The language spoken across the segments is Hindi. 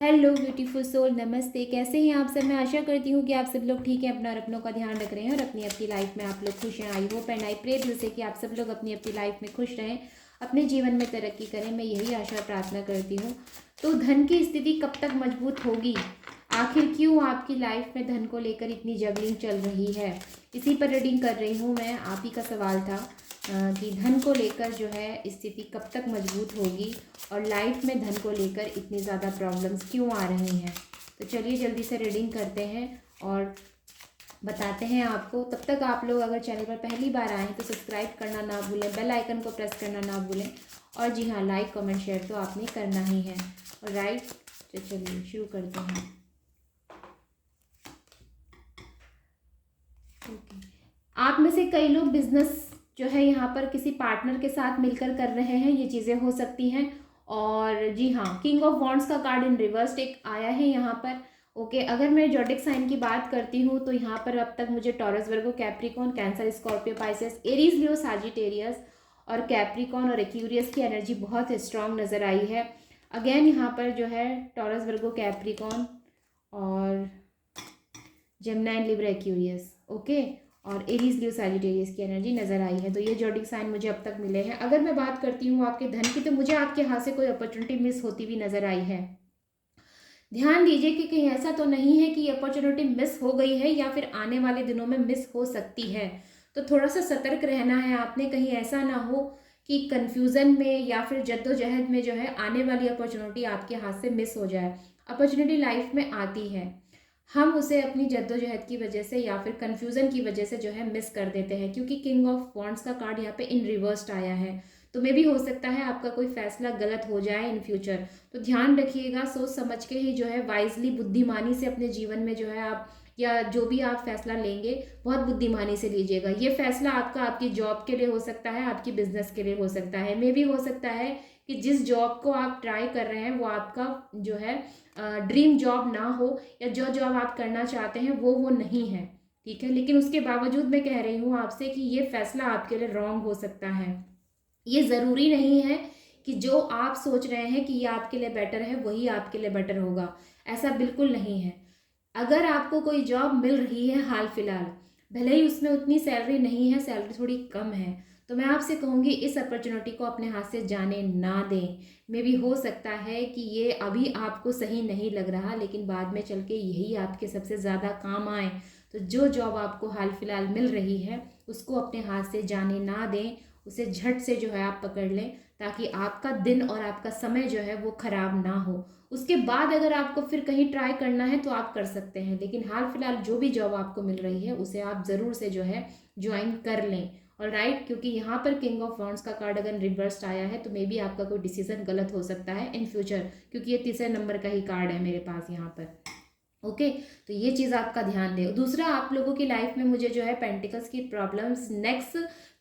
हेलो ब्यूटीफुल सोल, नमस्ते। कैसे हैं आप सब? मैं आशा करती हूँ कि आप सब लोग ठीक हैं, अपना और अपनों का ध्यान रख रहे हैं और अपनी अपनी लाइफ में आप लोग खुश हैं। I hope and I pray दिल से कि आप सब लोग अपनी अपनी लाइफ में खुश रहें, अपने जीवन में तरक्की करें। मैं यही आशा प्रार्थना करती हूँ। तो धन की स्थिति कब तक मजबूत होगी? आखिर क्यों आपकी लाइफ में धन को लेकर इतनी जगलिंग चल रही है? इसी पर रीडिंग कर रही हूँ मैं। आप ही का सवाल था कि धन को लेकर जो है स्थिति कब तक मजबूत होगी और लाइफ में धन को लेकर इतनी ज़्यादा प्रॉब्लम्स क्यों आ रही हैं। तो चलिए जल्दी से रीडिंग करते हैं और बताते हैं आपको। तब तक आप लोग अगर चैनल पर पहली बार आएँ तो सब्सक्राइब करना ना भूलें, बेल आइकन को प्रेस करना ना भूलें और जी हाँ, लाइक कमेंट शेयर तो आपने करना ही है। और राइट, तो चलिए शुरू करते हैं। ओके, आप में से कई लोग बिजनेस जो है यहाँ पर किसी पार्टनर के साथ मिलकर कर रहे हैं, ये चीज़ें हो सकती हैं। और जी हाँ, किंग ऑफ वॉन्ड्स का कार्ड इन रिवर्स्ड एक आया है यहाँ पर। ओके, अगर मैं जोडिक साइन की बात करती हूँ तो यहाँ पर अब तक मुझे Taurus, Virgo, Capricorn, Cancer, Scorpio, Pisces, Aries, Leo, Sagittarius और कैप्रिकॉन और एक्यूरियस की एनर्जी बहुत स्ट्रांग नज़र आई है। अगेन यहाँ पर जो है टॉरस, वर्गो, कैप्रिकॉन और जेमिनी, लिब्रा, एक्यूरियस, ओके, और एरीज, लियो, सैजिटेरियस की एनर्जी नजर आई है। तो ये जोडिक साइन मुझे अब तक मिले हैं। अगर मैं बात करती हूँ आपके धन की, तो मुझे आपके हाथ से कोई अपॉर्चुनिटी मिस होती हुई नजर आई है। ध्यान दीजिए कि कहीं ऐसा तो नहीं है कि ये अपॉर्चुनिटी मिस हो गई है या फिर आने वाले दिनों में मिस हो सकती है। तो थोड़ा सा सतर्क रहना है आपने, कहीं ऐसा ना हो कि कंफ्यूजन में या फिर जद्दोजहद में जो है आने वाली अपॉर्चुनिटी आपके हाथ से मिस हो जाए। अपॉर्चुनिटी लाइफ में आती है, हम उसे अपनी जद्दोजहद की वजह से या फिर कन्फ्यूज़न की वजह से जो है मिस कर देते हैं, क्योंकि किंग ऑफ वॉन्ड्स का कार्ड यहाँ पे इन रिवर्स्ड आया है। तो मे भी हो सकता है आपका कोई फैसला गलत हो जाए इन फ्यूचर। तो ध्यान रखिएगा, सोच समझ के ही जो है वाइजली, बुद्धिमानी से अपने जीवन में जो है आप या जो भी आप फैसला लेंगे बहुत बुद्धिमानी से लीजिएगा। ये फैसला आपका आपकी जॉब के लिए हो सकता है, आपकी बिजनेस के लिए हो सकता है। मे भी हो सकता है कि जिस जॉब को आप ट्राई कर रहे हैं वो आपका जो है ड्रीम जॉब ना हो, या जो जॉब आप करना चाहते हैं वो नहीं है, ठीक है। लेकिन उसके बावजूद मैं कह रही हूँ आपसे कि ये फैसला आपके लिए रॉन्ग हो सकता है। ये ज़रूरी नहीं है कि जो आप सोच रहे हैं कि ये आपके लिए बेटर है वही आपके लिए बेटर होगा, ऐसा बिल्कुल नहीं है। अगर आपको कोई जॉब मिल रही है हाल फिलहाल, भले ही उसमें उतनी सैलरी नहीं है, सैलरी थोड़ी कम है, तो मैं आपसे कहूँगी इस अपॉर्चुनिटी को अपने हाथ से जाने ना दें। मे भी हो सकता है कि ये अभी आपको सही नहीं लग रहा, लेकिन बाद में चल के यही आपके सबसे ज़्यादा काम आए। तो जो जॉब आपको हाल फिलहाल मिल रही है उसको अपने हाथ से जाने ना दें, उसे झट से जो है आप पकड़ लें, ताकि आपका दिन और आपका समय जो है वो खराब ना हो। उसके बाद अगर आपको फिर कहीं ट्राई करना है तो आप कर सकते हैं, लेकिन हाल फिलहाल जो भी जॉब आपको मिल रही है उसे आप ज़रूर से जो है ज्वाइन कर लें। और राइट, क्योंकि यहाँ पर किंग ऑफ वॉन्ड्स का कार्ड अगर रिवर्स्ड आया है तो मे बी आपका कोई डिसीजन गलत हो सकता है इन फ्यूचर, क्योंकि ये तीसरे नंबर का ही कार्ड है मेरे पास यहाँ पर। ओके, तो ये चीज़ आपका ध्यान दें। दूसरा, आप लोगों की लाइफ में मुझे जो है पेंटिकल्स की प्रॉब्लम्स नेक्स्ट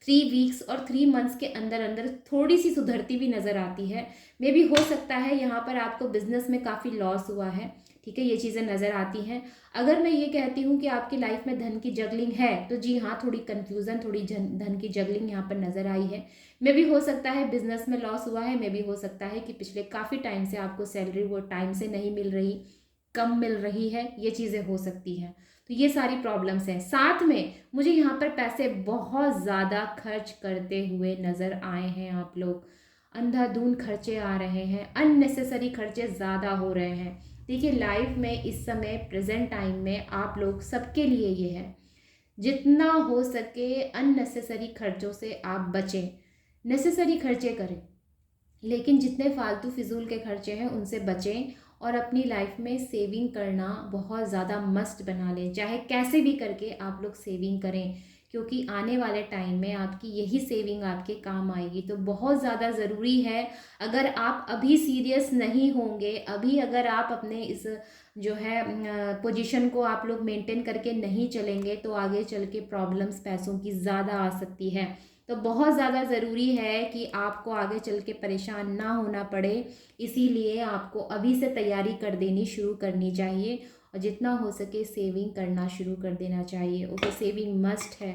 3 वीक्स और 3 मंथ्स के अंदर अंदर थोड़ी सी सुधरती हुई नज़र आती है। मे भी हो सकता है यहाँ पर आपको बिजनेस में काफ़ी लॉस हुआ है, ठीक है, ये चीज़ें नज़र आती हैं। अगर मैं ये कहती हूँ कि आपकी लाइफ में धन की जगलिंग है, तो जी हाँ, थोड़ी कन्फ्यूज़न, थोड़ी धन की जगलिंग यहाँ पर नज़र आई है। मे भी हो सकता है बिजनेस में लॉस हुआ है, मे भी हो सकता है कि पिछले काफ़ी टाइम से आपको सैलरी वो टाइम से नहीं मिल रही, कम मिल रही है, ये चीज़ें हो सकती हैं। तो ये सारी प्रॉब्लम्स हैं। साथ में मुझे यहाँ पर पैसे बहुत ज़्यादा खर्च करते हुए नज़र आए हैं आप लोग। अंधाधुंध खर्चे आ रहे हैं, अननेसेसरी खर्चे ज़्यादा हो रहे हैं। देखिए, लाइफ में इस समय प्रेजेंट टाइम में आप लोग सबके लिए ये है, जितना हो सके अननेसेसरी खर्चों से आप बचें। नेसेसरी खर्चे करें, लेकिन जितने फालतू फिजूल के खर्चे हैं उनसे बचें और अपनी लाइफ में सेविंग करना बहुत ज़्यादा मस्ट बना लें। चाहे कैसे भी करके आप लोग सेविंग करें, क्योंकि आने वाले टाइम में आपकी यही सेविंग आपके काम आएगी। तो बहुत ज़्यादा ज़रूरी है, अगर आप अभी सीरियस नहीं होंगे, अभी अगर आप अपने इस जो है पोजीशन को आप लोग मेंटेन करके नहीं चलेंगे, तो आगे चल के प्रॉब्लम्स पैसों की ज़्यादा आ सकती है। तो बहुत ज़्यादा ज़रूरी है कि आपको आगे चल के परेशान ना होना पड़े, इसीलिए आपको अभी से तैयारी कर देनी शुरू करनी चाहिए और जितना हो सके सेविंग करना शुरू कर देना चाहिए। ओके, सेविंग मस्ट है,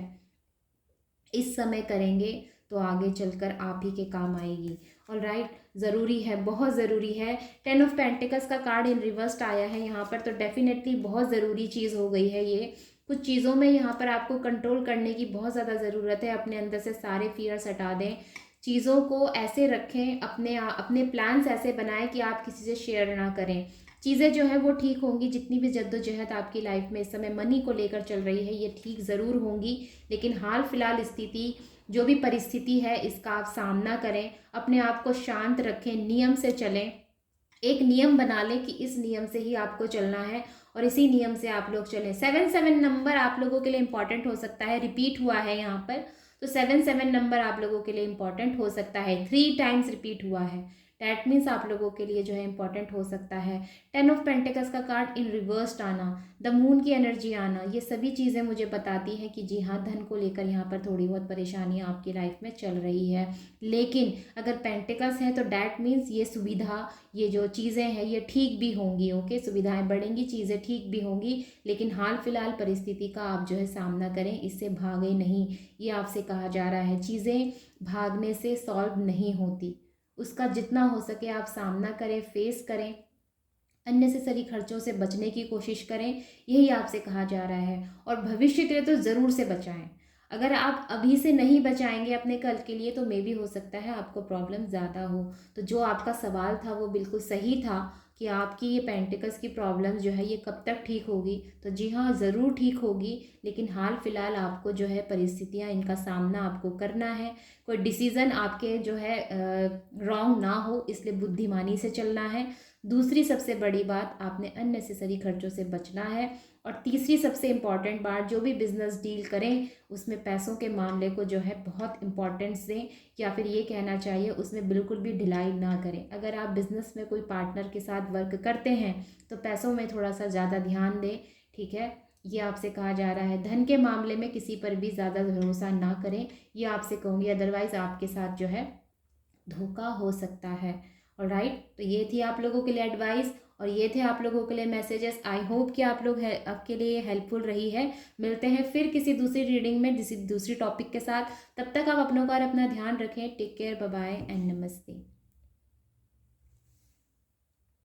इस समय करेंगे तो आगे चलकर आप ही के काम आएगी। ऑलराइट, ज़रूरी है, बहुत ज़रूरी है। 10 ऑफ पेंटिकल्स का कार्ड इन रिवर्स्ड आया है यहाँ पर, तो डेफिनेटली बहुत ज़रूरी चीज़ हो गई है ये। कुछ चीज़ों में यहाँ पर आपको कंट्रोल करने की बहुत ज़्यादा ज़रूरत है। अपने अंदर से सारे फियर्स हटा दें, चीज़ों को ऐसे रखें, अपने प्लान्स ऐसे बनाएं कि आप किसी से शेयर ना करें। चीज़ें जो है वो ठीक होंगी। जितनी भी जद्दोजहद आपकी लाइफ में इस समय मनी को लेकर चल रही है, ये ठीक ज़रूर होंगी, लेकिन हाल फिलहाल स्थिति, जो भी परिस्थिति है, इसका आप सामना करें, अपने आप को शांत रखें, नियम से चलें। एक नियम बना लें कि इस नियम से ही आपको चलना है और इसी नियम से आप लोग चलें। 7 नंबर आप लोगों के लिए इंपॉर्टेंट हो सकता है, रिपीट हुआ है यहाँ पर, तो 7 नंबर आप लोगों के लिए इंपॉर्टेंट हो सकता है। 3 टाइम्स रिपीट हुआ है, डैट मीन्स आप लोगों के लिए जो है इंपॉर्टेंट हो सकता है। 10 ऑफ पेंटिकल्स का कार्ड इन रिवर्स्ड आना, द मून की एनर्जी आना, ये सभी चीज़ें मुझे बताती हैं कि जी हाँ, धन को लेकर यहाँ पर थोड़ी बहुत परेशानियाँ आपकी लाइफ में चल रही है। लेकिन अगर पेंटिकल्स हैं तो डैट मीन्स ये सुविधा, ये जो चीज़ें हैं ये ठीक भी होंगी। ओके, सुविधाएं बढ़ेंगी, चीज़ें ठीक भी होंगी, लेकिन हाल फिलहाल परिस्थिति का आप जो है सामना करें, इससे भागे नहीं, ये आपसे कहा जा रहा है। चीज़ें भागने से सॉल्व नहीं होती, उसका जितना हो सके आप सामना करें, फेस करें, अननेसेसरी खर्चों से बचने की कोशिश करें, यही आपसे कहा जा रहा है। और भविष्य के लिए तो ज़रूर से बचाएं। अगर आप अभी से नहीं बचाएंगे अपने कल के लिए, तो मे भी हो सकता है आपको प्रॉब्लम ज़्यादा हो। तो जो आपका सवाल था वो बिल्कुल सही था कि आपकी ये पेंटिकल्स की प्रॉब्लम जो है ये कब तक ठीक होगी। तो जी हाँ, ज़रूर ठीक होगी, लेकिन हाल फिलहाल आपको जो है परिस्थितियाँ, इनका सामना आपको करना है। कोई डिसीज़न आपके जो है रॉन्ग ना हो, इसलिए बुद्धिमानी से चलना है। दूसरी सबसे बड़ी बात, आपने अननेसेसरी खर्चों से बचना है। और तीसरी सबसे इम्पॉर्टेंट बात, जो भी बिजनेस डील करें उसमें पैसों के मामले को जो है बहुत इम्पॉर्टेंस दें, या फिर ये कहना चाहिए उसमें बिल्कुल भी ढिलाई ना करें। अगर आप बिज़नेस में कोई पार्टनर के साथ वर्क करते हैं तो पैसों में थोड़ा सा ज़्यादा ध्यान दें, ठीक है, ये आपसे कहा जा रहा है। धन के मामले में किसी पर भी ज़्यादा भरोसा ना करें, ये आपसे कहूँगी, अदरवाइज़ आपके साथ जो है धोखा हो सकता है। ऑलराइट, तो ये थी आप लोगों के लिए एडवाइस और ये थे आप लोगों के लिए मैसेजेस। आई होप कि आप लोग है आपके लिए हेल्पफुल रही है। मिलते हैं फिर किसी दूसरी रीडिंग में, किसी दूसरी टॉपिक के साथ। तब तक आप अपनों का और अपना ध्यान रखें। Take care, bye bye and नमस्ते।